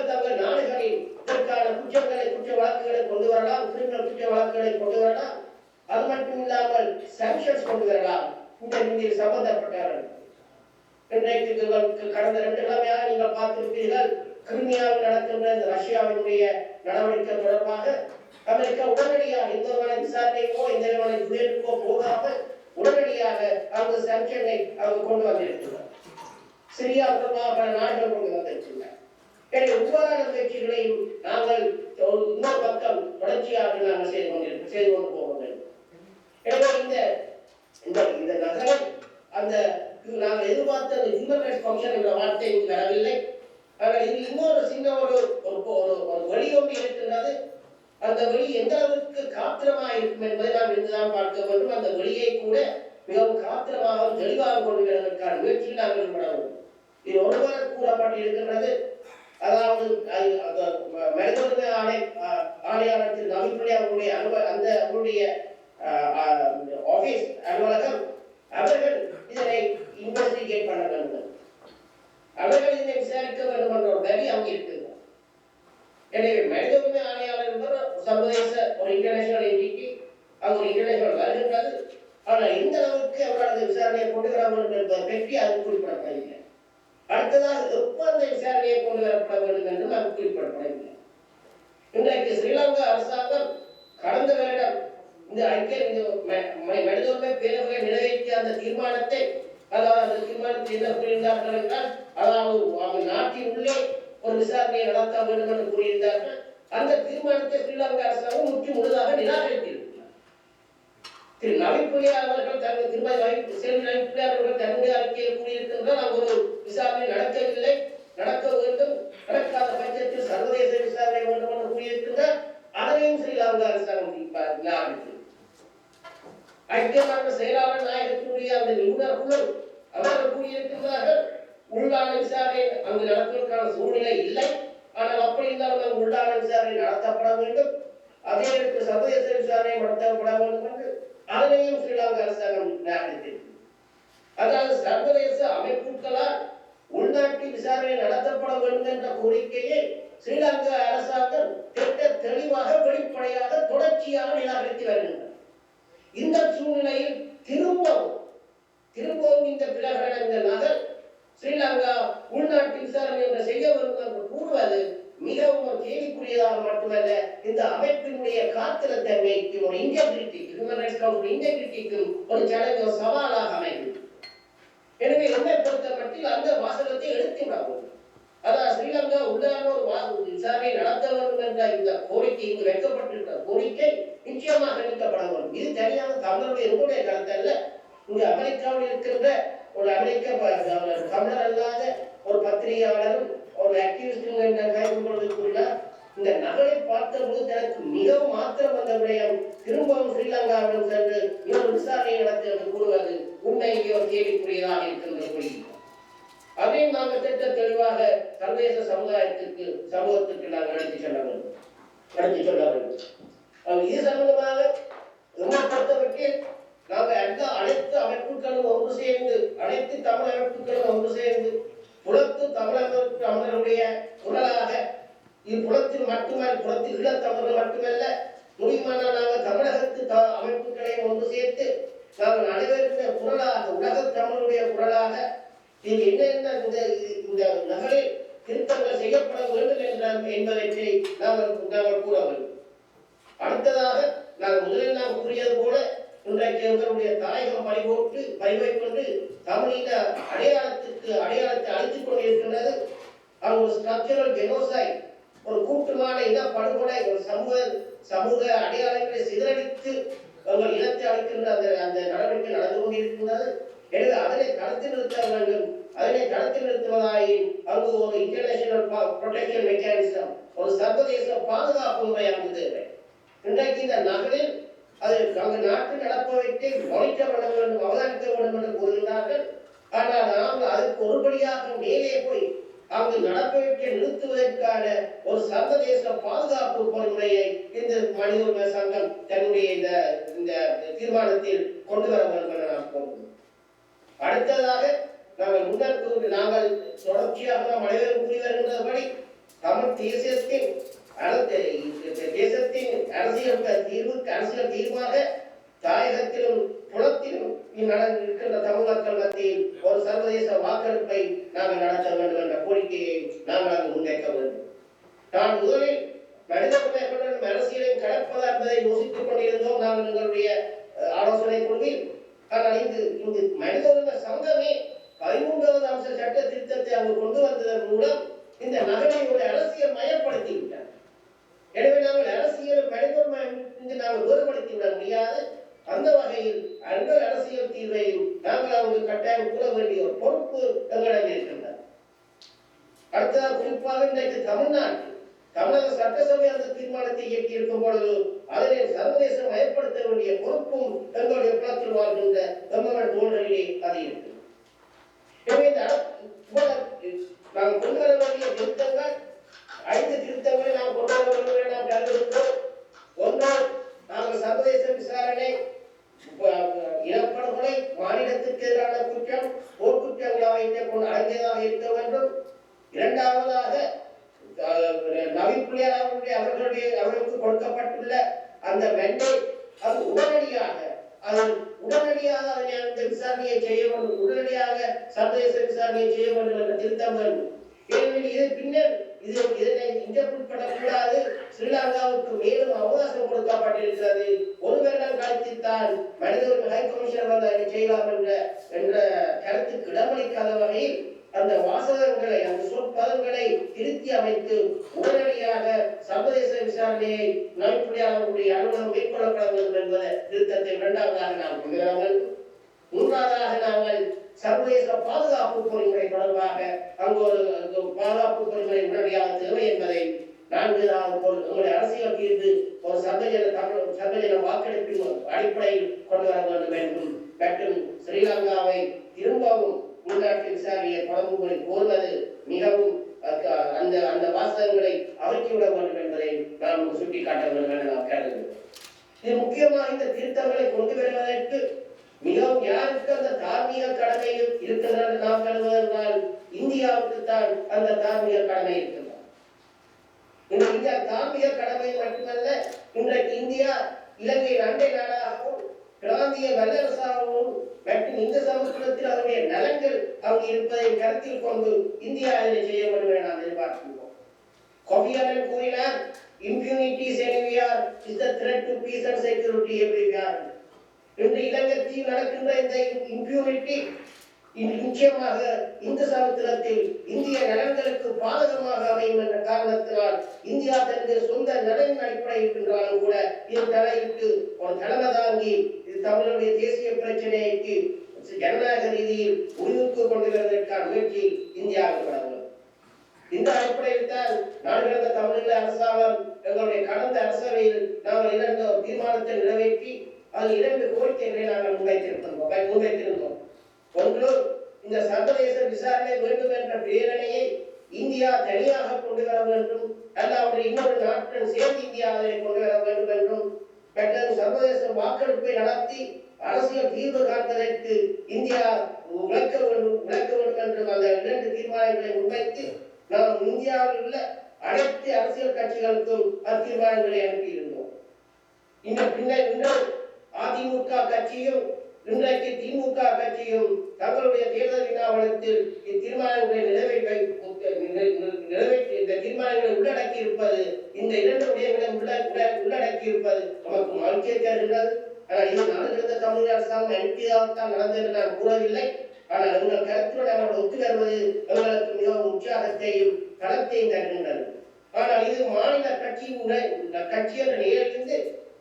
தங்கள் நாடுகளில் இதற்கான குற்ற வழக்குகளை கொண்டு வரலாம், கிரிமினல் குற்ற வழக்குகளை கொண்டு வரலாம். அது மட்டும் இல்லாமல் சாங்ஷன்ஸ் கொண்டு வரலாம் இந்த இந்தியில் சம்பந்தப்பட்டவர்கள். இன்றைக்கு கடந்த 2 கிழமையாக நீங்கள் பார்த்திருப்பீர்கள், கிரிமியாவில் நடக்கின்ற ரஷ்யாவினுடைய நடவடிக்கை தொடர்பாக அமெரிக்கா உடனடியாக இந்த விசாரணைக்கோ இந்த புயலுக்கோ போகாமல் உடனடியாக அவங்க சாங்ஷனை அவங்க கொண்டு வந்திருக்கிறார். சிரியா தொடர்பாக நாடுகள் கொண்டு வந்திருக்கிறார். எனவே ஒவ்வொரு முயற்சிகளையும் நாங்கள் இன்னொரு பக்கம் தொடர்ச்சியாக நாங்கள் செய்து கொண்டு போக வேண்டும். எனவே இந்த நகரம் அந்த நாங்கள் எதிர்பார்த்த அந்த ஹியூமன் ரைட்ஸ் கமிஷன் என்ற வார்த்தை வரவில்லை. ஆனால் இது இன்னொரு சின்ன ஒரு வழி ஒன்று இருக்கின்றது. அந்த வழி எந்த அளவுக்கு காத்திரமாக இருக்கும் என்பதை நாம் இன்றுதான் பார்க்க வேண்டும். அந்த வழியை கூட மிகவும் காத்திரமாக தெளிவாக கொண்டு வருவதற்கான முயற்சியில் நாங்கள் ஈடுபட வேண்டும். இது ஒருவர கூறப்பட்டிருக்கின்றது. அதாவது மனித உரிமை ஆணையாளர் திரு நவீன்பள்ளி அவருடைய ஆபீஸ் அலுவலகம் அவர்கள் இதனை இன்வெஸ்டிகேட் பண்ண வேண்டும், அவர்கள் இதனை விசாரிக்க வேண்டும் என்ற ஒரு வழி அங்கே இருக்குது. எனவே மனித உரிமை ஆணையாளர் என்பது சர்வதேச ஒரு இன்டர்நேஷனல் என்டிட்டி, அங்கு ஒரு இன்டர்நேஷனல் வருகின்றது. ஆனால் இந்த அளவுக்கு அவர்களது விசாரணையை கொண்டு வர வேண்டும் என்பதை பற்றி அது குறிப்பிடப்படவில்லை. அடுத்ததாக எப்ப அந்த விசாரணையை கொண்டு வரப்பட வேண்டும் என்று அது குறிப்பிடப்படவில்லை. இன்றைக்கு ஸ்ரீலங்கா அரசாங்கம் கடந்த வருடம் இந்த மனித உரிமை பேரவை நிறைவேற்றிய அந்த தீர்மானத்தை, அதாவது அந்த தீர்மானத்தை என்ன கூறியிருந்தார்கள் என்றால், அதாவது நாட்டின் உள்ளே ஒரு விசாரணையை நடத்த வேண்டும் என்று கூறியிருந்தார்கள். அந்த தீர்மானத்தை ஸ்ரீலங்கா அரசாங்கம் முழுதாக நிராகரித்திருக்கிறார். திரு நவீன்பள்ளி அவர்கள் தன்னுடைய அறிக்கையில் கூறியிருக்கின்றார், அங்கு ஒரு விசாரணை நடக்கவில்லை, நடக்க வேண்டும், நடக்காத பட்சத்தில் சர்வதேச விசாரணை வேண்டும் என்று கூறியிருக்கின்றார். அதனையும் ஸ்ரீலங்கா அரசாங்கம் லாபித்து ஐக்கியமான செயலாளர் நாயகத்தினுடைய அந்த நிபுணர் குழு அவர்கள் கூறியிருக்கிறார்கள், உள்ளான விசாரணை அங்கு நடத்துவதற்கான சூழ்நிலை இல்லை. ஆனால் அப்படி இருந்தாலும் அங்கு உள்ளான விசாரணை நடத்தப்பட வேண்டும், அதே நேரத்தில் சர்வதேச விசாரணை நடத்தப்பட வேண்டும் என்று அதனையும் ஸ்ரீலங்கா அரசாங்கம் நிராகரித்தது. அதாவது சர்வதேச அமைப்புகளால் உள்நாட்டு விசாரணை நடத்தப்பட வேண்டும் என்ற கோரிக்கையை ஸ்ரீலங்கா அரசாங்கம் திட்ட தெளிவாக வெளிப்படையாக தொடர்ச்சியாக நிராகரித்து வருகின்றனர். இந்த சூழ்நிலையில் திரும்பவும் இந்த பிரகடன நகர் ஸ்ரீலங்கா உள்நாட்டு விசாரணை என்று செய்ய வேண்டும் என்று கூறுவது மிகவும் ஒரு கேள்விக்குரியதாக மட்டுமல்ல, இந்த அமைப்பினுடைய காத்திரத்தன்மைக்கும் ஒரு இன்டெகிரிட்டிக்கும் ஹியூமன் ரைட்ஸ் கவுன்சில் இன்டெகிரிட்டிக்கும் ஒரு சேலஞ்ச் ஒரு சவாலாக அமைகிறது. எனவே என்னை பொறுத்த மட்டில் அந்த வாசகத்தை எடுத்து விடவும், அதாவது ஸ்ரீலங்கா உள்ளான ஒரு விசாரணை நடத்த வேண்டும் என்ற இந்த கோரிக்கை இங்கு வைக்கப்பட்டிருக்கிற கோரிக்கை நிச்சயமாக நீக்கப்பட வேண்டும். இது தனியாக தமிழருடைய என்னுடைய கருத்து அல்ல. இங்கு அமெரிக்காவில் இருக்கின்ற ஒரு அமெரிக்க தமிழர் அல்லாத ஒரு பத்திரிகையாளரும் ஒரு ஆக்டிவிஸ்டும் என்ற கைதுள்ள இந்த நகலை பார்த்தபோது தனக்கு மிகவும் மாத்திரம் வந்த விடயம் திரும்பவும் ஸ்ரீலங்காவிடம் சென்று இன்னொரு விசாரணை நடத்தி என்று கூறுவது உண்மையிலேயே ஒரு கேள்விக்குரியதாக இருக்கின்றது. அதையும் நாங்கள் திட்ட தெளிவாக சர்வதேச சமூகத்திற்கு நாங்கள் நடத்தி சொல்ல வேண்டும். இது சம்பந்தமாக பொறுத்தவரையில் நாங்கள் அனைத்து அமைப்புகளும் ஒன்று சேர்ந்து, அனைத்து தமிழ் அமைப்புகளும் ஒன்று சேர்ந்து புலத்து தமிழர்களுடைய குரலாக இப்புலத்தில் மட்டுமல்ல, புலத்தில் ஈழத்தமிழர்கள் மட்டுமல்ல, முடியுமான நாங்கள் தமிழகத்து அமைப்புகளை ஒன்று சேர்த்து நாங்கள் அனைவருடைய குரலாக, உலக தமிழுடைய குரலாக இது என்னென்ன இந்த நகரில் திருத்தங்கள் செய்யப்பட வேண்டும் என்பவற்றை நாங்கள் கூற வேண்டும். அடுத்ததாக நாங்கள் முதலில் நாம் கூறியது போல இன்றைக்கு எங்களுடைய தாயகம் பறிவைக்கொண்டு தமிழின அடையாளத்தை அழித்துக் கொண்டிருக்கின்றது. அங்கு ஒரு ஸ்ட்ரக்சரல் ஜெனோசைட், ஒரு கூட்டுமான இன படுகொலை, ஒரு சமூக அடையாளங்களை சிதறடித்து உங்கள் இனத்தை அளிக்கின்ற அந்த நடவடிக்கை நடந்து கொண்டிருக்கின்றது. எனவே அதனை கடத்தி நிறுத்த வேண்டும். அதனை கடத்தி நிறுத்துவதாயின் அங்கு ஒரு இன்டர்நேஷனல் ப்ரொடெக்ஷன் மெக்கானிசம், ஒரு சர்வதேச பாதுகாப்பு முறை அங்கு தேவை. இன்றைக்கு இந்த நகரில் அது அங்கு நாட்டில் நடப்பவற்றை மானிட்டர் பண்ண வேண்டும், அவதானிக்க வேண்டும் என்று கூறுகிறார்கள். ஆனால் நாம் அதற்கு ஒருபடியாக மேலே போய் அங்கு நடப்பவற்றை நிறுத்துவதற்கான ஒரு சர்வதேச பாதுகாப்பு பொறிமுறையை இந்த மனித உரிமை சங்கம் தன்னுடைய இந்த தீர்மானத்தில் கொண்டு வர வேண்டும் என நாம் கூறுகிறோம். அடுத்ததாக நாங்கள் முன்னெடுத்து நாங்கள் தொடர்ச்சியாக நாம் அனைவரும் கூறி வருகின்றபடி தமிழ் தேசத்தின் அரசியல் தீர்வாக தாயகத்திலும் புலத்திலும் இருக்கின்ற தமிழ் மக்கள் மத்தியில் ஒரு சர்வதேச வாக்கெடுப்பை நாங்கள் நடத்த வேண்டும் என்ற கோரிக்கையை நாங்கள் அங்கு முன்வைக்க வேண்டும். நான் முதலில் மனித உரிமைகளுடன் அரசியலை கடப்பதா என்பதை யோசித்துக் கொண்டிருந்தோம் நாங்கள் எங்களுடைய ஆலோசனை குழுவில். ஆனால் இங்கு மனித உரிமை சங்கமே 13வது அம்ச சட்ட திருத்தத்தை அங்கு கொண்டு வந்ததன் மூலம் இந்த நகரையுடைய அரசியல் மயப்படுத்தி விட்டார். எனவே நாங்கள் அரசியல் மனித உரிமை நாங்கள் வேறுபடுத்தி விட முடியாது. அந்த வகையில் அந்த அரசியல் தீர்வையும் நாங்கள் அவங்களுக்கு கட்டாயம் கூற வேண்டிய ஒரு பொறுப்பு எங்களிடம் இருக்கின்றது. அடுத்ததாக குறிப்பாக இன்றைக்கு தமிழக சட்டசபை அந்த தீர்மானத்தை இயக்கி இருக்கும் பொழுது அதனை சர்வதேசம் மயப்படுத்த வேண்டிய பொறுப்பும் எங்களுடைய புலத்தில் வாழ்கின்ற தமிழ் தோழர்களே அது இருக்கு. எனவே நாங்கள் கொண்டு வர வேண்டிய திருத்தங்கள் 5 திருத்தங்களை நாம் கொண்டு வர வேண்டும் என நாம் கருதுகிறோம். ஒன்றால் நாங்கள் சர்வதேச விசாரணை, இனப்படுகொலை, மாநிலத்திற்கு எதிரான குற்றம், போர்க்குற்றங்களாக அடங்கியதாக இருக்க வேண்டும். இரண்டாவதாக நவீன் புலியார் அவர்களுக்கு கொடுக்கப்பட்டுள்ள அந்த மெண்டேட் அது உடனடியாக அதனை அந்த விசாரணையை செய்ய வேண்டும், உடனடியாக சர்வதேச விசாரணையை செய்ய வேண்டும் என்ற திருத்தம் வேண்டும். ஏனெனில் இது பின்னர் இதனை இன்டர்பிரட் ஸ்ரீலங்காவுக்கு மேலும் அவகாசம் கொடுக்கப்பட்டிருக்கிறது. 1 வருடம் கழித்துத்தான் மனித உரிமை ஹை கமிஷனர் வந்து அதை செய்யலாம் என்ற கருத்துக்கு இடமளிக்காத வகையில் அந்த வாசகங்களை, அந்த சொற்பதங்களை திருத்தி அமைத்து உடனடியாக சர்வதேச விசாரணையை நவீன்புலியாளர்களுடைய அலுவலகம் மேற்கொள்ளப்பட வேண்டும் என்பதை திருத்தத்தை 2ஆவதாக நாம் கொண்டு வர வேண்டும். 3ஆவதாக நாங்கள் சர்வதேச பாதுகாப்பு பொறிமுறை தொடர்பாக அங்கு ஒரு பாதுகாப்பு பொறிமுறை உடனடியாக தேவை என்பதை நான்காவது உங்களுடைய அரசியல் தீர்வு ஒரு சர்வஜன வாக்கெடுப்பின் அடிப்படையில் கொண்டு வர வேண்டும் என்றும் மற்றும் ஸ்ரீலங்காவை திரும்பவும் உள்நாட்டு விசாரணையை தொடங்கும்படி கோருவது மிகவும் அந்த அந்த வாசகங்களை அகற்றிவிட வேண்டும் என்பதை நாம் சுட்டிக்காட்ட வேண்டும் என நாம் கருதுகிறோம். இது முக்கியமாக இந்த திருத்தங்களை கொண்டு வருவதற்கு மிகவும் யாருக்கு அந்த தார்மீக கடமை இருக்கின்றது நாம் கருதுவதால் இந்தியாவுக்கு தான் அந்த தார்மீக கடமை இருக்கின்றது. இந்தியா தார்மீக கடமை மட்டுமல்ல, இன்றைக்கு இந்தியா இலங்கை அண்டை நாடாகவும் பிராந்திய வல்லரசாகவும் மற்றும் இந்த சமூகத்தில் அவருடைய நலன்கள் அங்கு இருப்பதை கருத்தில் கொண்டு இந்தியா இதனை செய்ய வேண்டும் என நாம் எதிர்பார்க்கின்றோம். கோஃபி அனன் கூறினார், impunity is anywhere is the threat to peace and security everywhere. இன்று இலங்கையில் நடக்கின்ற இந்த இம்பியூனிட்டி நிச்சயமாக இந்த சமுத்திரத்தில் இந்திய நலன்களுக்கு பாதகமாக அமையும் என்ற காரணத்தினால் இந்தியா தனது சொந்த நலன் அடிப்படையில் என்றாலும் கூட இது தலையிட்டு ஒரு தலைமை தாங்கி தமிழருடைய தேசிய பிரச்சனைக்கு ஜனநாயக ரீதியில் முடிவுக்கு கொண்டு வருவதற்கான முயற்சியில் இந்தியாவுக்கு வழங்கும். இந்த அடிப்படையில் தான் நாடுகளந்த தமிழீழ அரசாங்கம் எங்களுடைய கடந்த அரசவையில் நாங்கள் 2 தீர்மானத்தை நிறைவேற்றி அதில் 2 கோரிக்கைகளை நாங்கள் முன்வைத்திருந்தோம். ஒன்று, இந்த சர்வதேச விசாரணை வேண்டும் என்ற பிரேரணையை இந்தியா தனியாக கொண்டு வர வேண்டும், அல்லாவது இன்னொரு நாட்டுடன் சேர்ந்து இந்தியா அதனை கொண்டு வர வேண்டும் என்றும், மற்றும் சர்வதேச வாக்கெடுப்பை நடத்தி அரசியல் தீர்வு காண்பதற்கு இந்தியா விளக்க வேண்டும் என்றும் அந்த 2 தீர்மானங்களை முன்வைத்து நாம் இந்தியாவில் உள்ள அனைத்து அரசியல் கட்சிகளுக்கும் தீர்மானங்களை அனுப்பியிருந்தோம். இந்த பின்னர் அதிமுக கட்சியும் இன்றைக்கு திமுக கட்சியும் தங்களுடைய தேர்தல் வினாவளத்தில் இத்தீர்மானங்களை நிறைவேற்றி இந்த தீர்மானங்களை உள்ளடக்கி இருப்பது, இந்த 2 விடயங்களை உள்ளடக்கி இருப்பது நமக்கு மகிழ்ச்சியை தருகிறது. ஆனால் இது நாடுகளந்த தமிழ் அரசாங்கம் அனுப்பியதால்தான் நடந்தது நான் கூறவில்லை. ஆனால் உங்கள் கருத்துடன் அவர்கள் ஒத்து வருவது எங்களுக்கு மிகவும் உற்சாகத்தையும் களத்தையும் தருகின்றது. ஆனால் இது மாநில கட்சி என்ற நிலையிலிருந்து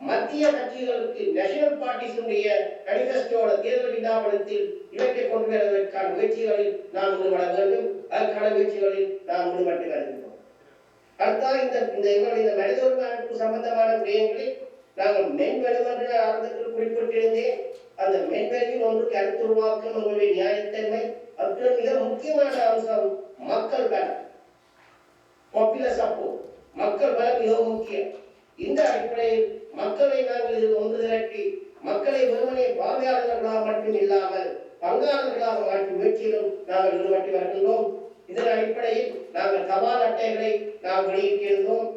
மத்திய கட்சிகளுக்கு நேஷனல் பார்ட்டிஸுடைய மேனிஃபெஸ்டோட தேர்தல் விண்ணாபனத்தில் இவற்றை கொண்டு வருவதற்கான முயற்சிகளில் நாம் ஈடுபட வேண்டும். அதற்கான முயற்சிகளில் நாம் ஈடுபட்டு வருகின்றோம். அடுத்த இந்த மனித உரிமை அமைப்பு சம்பந்தமான விடயங்களில் நாங்கள் மென்வெளி என்று ஆரம்பத்தில் குறிப்பிட்டிருந்தேன். அந்த மென்வெளியில் ஒன்று கருத்து உருவாக்கம், உங்களுடைய நியாயத்தன்மை, அதுக்கு மிக முக்கியமான அம்சம் மக்கள் பலம், பாப்புலர் சப்போர்ட். மக்கள் பலம் மிகவும் முக்கியம். இந்த அடிப்படையில் மக்களை நாங்கள் ஒன்று திரட்டி மக்களை வெறுமனே பார்வையாளர்களாக மட்டும் இல்லாமல் பங்காளர்களாக மாற்றும் முயற்சியிலும் நாங்கள் ஈடுபட்டு வருகின்றோம். இதன் அடிப்படையில் நாங்கள் தபால் அட்டைகளை நாம் வெளியிட்டிருந்தோம்.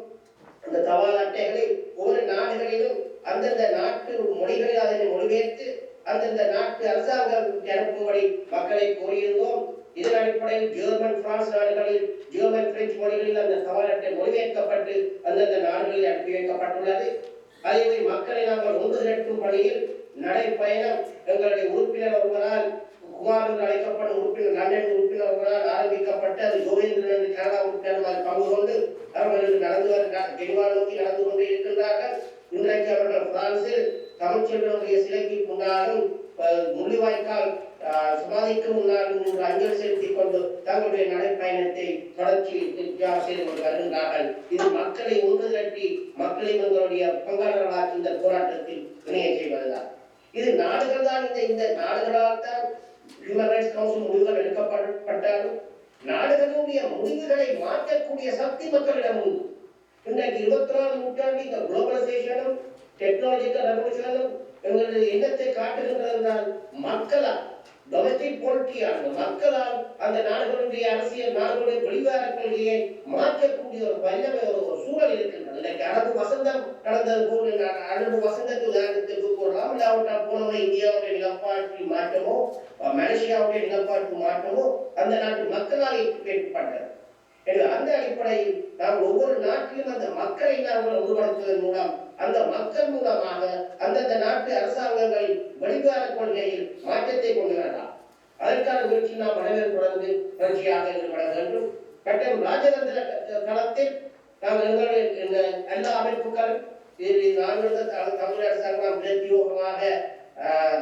அந்த தபால் அட்டைகளை ஒவ்வொரு நாடுகளிலும் அந்தந்த நாட்டு மொழிகளில் அதனை மொழிபெயர்த்து அந்தந்த நாட்டு அரசாங்கம் அனுப்பும்படி மக்களை கோரியிருந்தோம். இதன் அடிப்படையில் ஜெர்மன், பிரான்ஸ் நாடுகளில் ஜெர்மன், பிரெஞ்சு மொழிகளில் அந்த தபால் அட்டை மொழிபெயர்க்கப்பட்டு அந்தந்த நாடுகளில் அனுப்பி வைக்கப்பட்டுள்ளது. அதேபோல் மக்களை நாங்கள் ஒன்று திரட்டும் பணியில் நடைப்பயணம் எங்களுடைய உறுப்பினர் ஒருவரால் குமார் என்று அழைக்கப்படும் உறுப்பினர் லண்டன் உறுப்பினர் ஒருவரால் ஆரம்பிக்கப்பட்டு அது யோகேந்திரன் என்று கனடா உறுப்பினர் பங்கு கொண்டு அவர்கள் நடந்து ஜெனிவா நோக்கி நடந்து கொண்டு இருக்கின்றார்கள். இன்றைக்கு அவர்கள் பிரான்சில் தமிழ்ச்செல்வனுடைய சிலைக்கு முன்னாலும் முள்ளிவாய்க்கால் சமாதிக்கு முன்னாலும் அஞ்சல் செலுத்திக் கொண்டு தங்களுடைய நடைப்பயணத்தை தொடர்ச்சி செய்து கொண்டு வருகின்றார்கள். இது மக்களை ஒன்று திரட்டி மக்களை எங்களுடைய பங்காளர்களாக இந்த போராட்டத்தில் இணைய செய்வதுதான். இது நாடுகள் தான் இந்த நாடுகளால் தான் ஹியூமன் ரைட்ஸ் கவுன்சில் முடிவுகள் எடுக்கப்பட்டாலும் நாடுகளுடைய முடிவுகளை மாற்றக்கூடிய சக்தி மக்களிடம் உண்டு. இன்றைக்கு 21ஆம் நூற்றாண்டு இந்த குளோபலைசேஷனும் டெக்னாலஜிக்கல் ரெவல்யூஷனும் எங்களுடைய எண்ணத்தை காட்டுகின்றதால் மக்களால் டொமஸ்டிக் பொலிட்டியாக மக்களால் அந்த நாடுகளுடைய அரசியல் நாடுகளுடைய வெளிவார கொள்கையை மாற்றக்கூடிய ஒரு வல்லமை ஒரு சூழல் இருக்கின்றது. இன்றைக்கு அரபு வசந்தம் நடந்தது போல் அரபு வசந்தத்து உதாரணத்துக்கு போடலாம். இல்லாவிட்டால் போனவங்க இந்தியாவுடைய நிலப்பாட்டு மாற்றமோ மலேசியாவுடைய நிலப்பாட்டு மாற்றமோ அந்த நாட்டு மக்களால் ஏற்பட்டது. அந்த அடிப்படையில் நாம் ஒவ்வொரு நாட்டிலும் அந்த மக்களை நாங்கள் உருவாக்குவதன் மூலம் அந்த மக்கள் மூலமாக அந்தந்த நாட்டு அரசாங்கங்கள் வெளிவார கொள்கையில் மாற்றத்தை கொண்டு வரலாம். அதற்கான முயற்சி நாம் அனைவரும் தொடர்ந்து முயற்சியாக ஈடுபட வேண்டும். மற்றும் ராஜதந்திர தளத்தில் நாங்கள் எங்களுடைய எல்லா அமைப்புகளும் தமிழ் அரசாங்கம் பிரத்யோகமாக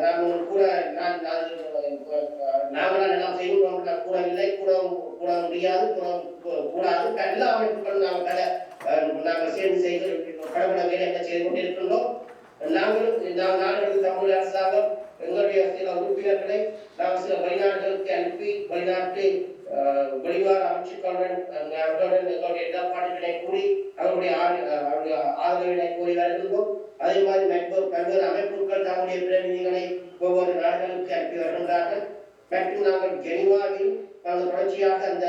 நான் கூட நான் நாங்களாம் எல்லாம் செய்வோம் கூடவில்லை, கூட முடியாது, கூடாது. எல்லா அமைப்புகளும் நாங்கள் சேர்ந்து செய்து கடவுள வேலைகளை செய்து கொண்டிருக்கின்றோம். நாங்கள் தமிழ் அரசாங்கம் எங்களுடைய சில உறுப்பினர்களை நாம் சில வெளிநாடுகளுக்கு அனுப்பி வெளிவார அமைச்சுக்களுடன் எங்களுடைய இடர்பாடுகளை கூறி அவருடைய ஆதரவினை கூறி வருகின்றோம். அதே மாதிரி பல்வேறு அமைப்புகள் தங்களுடைய பிரதிநிதிகளை ஒவ்வொரு நாடுகளுக்கு அனுப்பி வருகின்றார்கள். மற்றும் நாங்கள் ஜெனிவாவில் நாங்கள் தொடர்ச்சியாக அந்த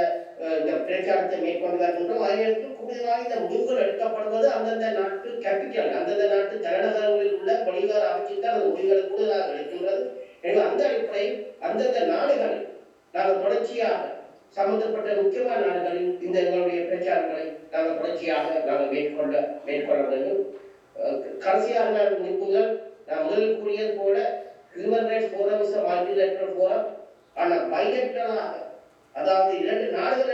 பிரச்சாரத்தை மேற்கொண்டு வருகின்றோம். அதற்கு கூடுதலாக இந்த முடிவுகள் எடுக்கப்படுவது அந்தந்த நாட்டு கேபிட்டல், அந்தந்த நாட்டு தலைநகரங்களில் உள்ள வெளிவார அமைச்சுக்கள் அந்த முடிவுகளை கூடுதலாக எடுக்கின்றது. எனவே அந்த அடிப்படையில் அந்தந்த நாடுகளில் நாங்கள் தொடர்ச்சியாக சம்பந்தப்பட்ட முக்கியமான நாடுகளில் இந்த எங்களுடைய பிரச்சாரங்களை நாங்கள் தொடர்ச்சியாக நாங்கள் மேற்கொள்ள வேண்டும். கடைசியாக நிற்புங்கள் நான் முதலில் கூறியது போல human rights forum is multilateral forum. ஆனால் பைலேட்டரலாக, அதாவது இரண்டு நாடுகள்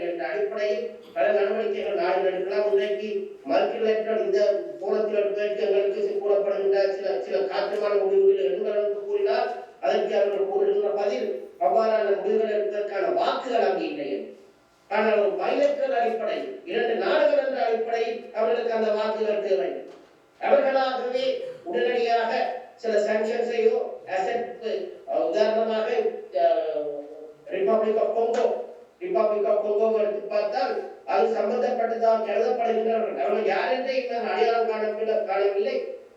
என்ற அடிப்படையில் பல நடவடிக்கைகள் நாடுகள் எடுக்கலாம். இன்றைக்கு மல்டிலேட்டரல் இந்த ஃபோரத்தில் எங்களுக்கு கூறப்படுகின்ற சில காற்றமான முடிவுகள் எடுங்கள் என்று கூறினால் அதற்கு அவர்கள் கூறுகின்ற பதில் அவ்வாறான முடிவுகள் எடுப்பதற்கான வாக்குகள் அங்கு இல்லை. ஆனால் ஒரு பைலேட்டரல் அடிப்படையில் இரண்டு நாடுகள் என்ற அடிப்படையில் அவர்களுக்கு அந்த வாக்குகள் தேவை. அவர்களாகவே உடனடியாக சில சாங்ஷன்ஸையோ உதாரணமாக ரிபப்ளிக் ஆஃப் கொங்கோ எடுத்து பார்த்தால் அது சம்பந்தப்பட்டதாக கருதப்படுகின்றவர்கள் அவர்கள் யார் என்றே இன்னும் அடையாளம் காணவில்லை.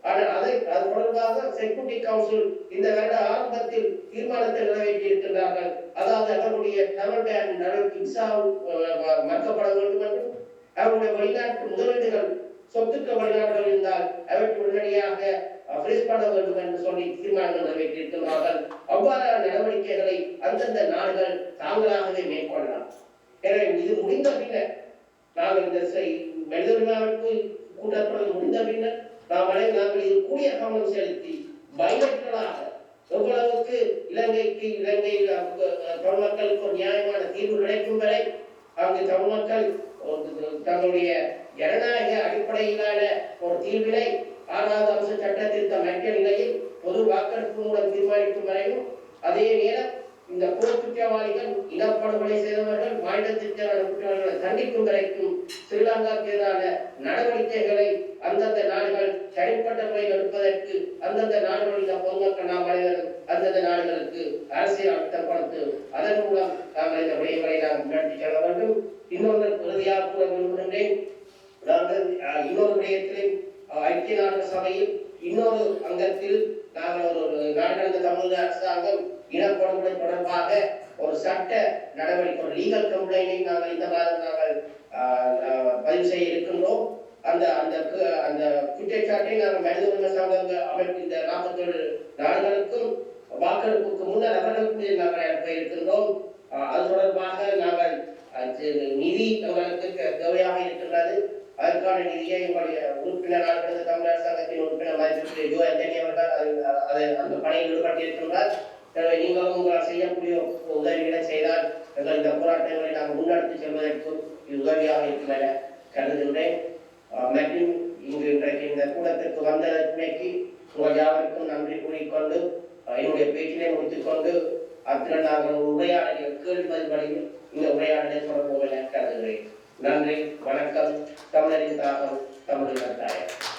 ஆனால் அது தொடர்பாக செக்யூரிட்டி கவுன்சில் இந்த வருட ஆரம்பத்தில் தீர்மானத்தை நிறைவேற்றி இருக்கின்றார்கள். அதாவது அவர்களுடைய தமிழ் பேன் நடவடிக்கை மறுக்கப்பட வேண்டும் என்றும் அவருடைய வெளிநாட்டு முதலீடுகள் சொத்துக்கள் வெளிநாடுகள் இருந்தால் அவற்றை உடனடியாக ஃப்ரீஸ் பண்ண வேண்டும் என்று சொல்லி தீர்மானங்கள் நிறைவேற்றியிருக்கிறார்கள். அவ்வாறான நடவடிக்கைகளை அந்தந்த நாடுகள் தாங்களாகவே மேற்கொள்ளலாம். எனவே இது முடிந்த பின்னர் நாங்கள் இந்த மனித உரிமை அமைப்பு கூட்டத்தொடர் முடிந்த பின்னர் நாங்கள் இது கூடிய கவனம் செலுத்தி பைலேட்டரலாக எவ்வளவுக்கு இலங்கை தமிழ் மக்களுக்கு ஒரு நியாயமான தீர்வு கிடைக்கும் வரை அங்கு தமிழ் மக்கள் தங்களுடைய ஜனநாயக அடிப்படையிலான ஒரு தீர்வினை 6வது அம்ச சட்ட திருத்தம் மற்ற நிலையில் பொது வாக்கெடுப்பு மூலம் தீர்மானிக்கும் வரையும், அதே நேரம் இந்த போர் குற்றவாளிகள் இனப்படுகொலை செய்தவர்கள் மாநிலத்திற்கான குற்றவாளிகளை தண்டிக்கும் வரைக்கும் ஸ்ரீலங்காவுக்கு எதிரான நடவடிக்கைகளை அந்தந்த நாடுகள் தனிப்பட்ட முறையில் எடுப்பதற்கு அந்தந்த நாடுகளில் இந்த பொதுமக்கள் நாம் அனைவரும் அந்தந்த நாடுகளுக்கு அரசியல் அழுத்தம் கொடுத்து அதன் மூலம் நாங்கள் இந்த விடயங்களை நாம் முன்னெடுத்து செல்ல வேண்டும். இன்னொன்று உறுதியாக கூற விரும்புகின்றேன். நாங்கள் இன்னொரு விடயத்திலும் ஐக்கிய நாடுகள் சபையில் இன்னொரு அங்கத்தில் நாங்கள் ஒரு நாடுகளந்த தமிழக அரசாங்கம் இனப்படுகொலை தொடர்பாக ஒரு சட்ட நடவடிக்கை, ஒரு லீகல் கம்ப்ளைண்டை நாங்கள் இந்த மாதம் நாங்கள் பதிவு செய்ய இருக்கின்றோம். அந்த அந்த அந்த குற்றச்சாட்டை நாங்கள் மனித உரிமை சங்க அமைப்பு இந்த 47 நாடுகளுக்கும் வாக்கெடுப்புக்கு முன்னர் அவர்களுக்கு நாங்கள் அனுப்ப இருக்கின்றோம். அது தொடர்பாக நாங்கள் நிதி எங்களுக்கு தேவையாக இருக்கின்றது. அதற்கான நிதியை எங்களுடைய உறுப்பினர் நாடுகள் தமிழ் அரசாங்கத்தின் உறுப்பினர் மதிப்பிற்கு ஜோ ஆண்டனி அவர்கள் அந்த பணியில் ஈடுபட்டிருக்கின்றார். எனவே நீங்களும் உங்களால் செய்யக்கூடிய உதவிகளை செய்தால் எங்கள் இந்த போராட்டங்களை நாங்கள் முன்னெடுத்து செல்வதற்கு உதவியாக இருக்கும் என கருதுகின்றேன். மற்றும் இங்கு இன்றைக்கு இந்த கூட்டத்திற்கு வந்தமைக்கு உங்கள் யாருக்கும் நன்றி கூறிக்கொண்டு என்னுடைய பேச்சினை முடித்துக்கொண்டு அத்துடன் நாங்கள் உரையாடலில் கேள்வி பதில்களில் இந்த உரையாடலை தொடர்பு என கருதுகிறேன். நன்றி, வணக்கம். தமிழரின் தாகம், தமிழின் தாயம்.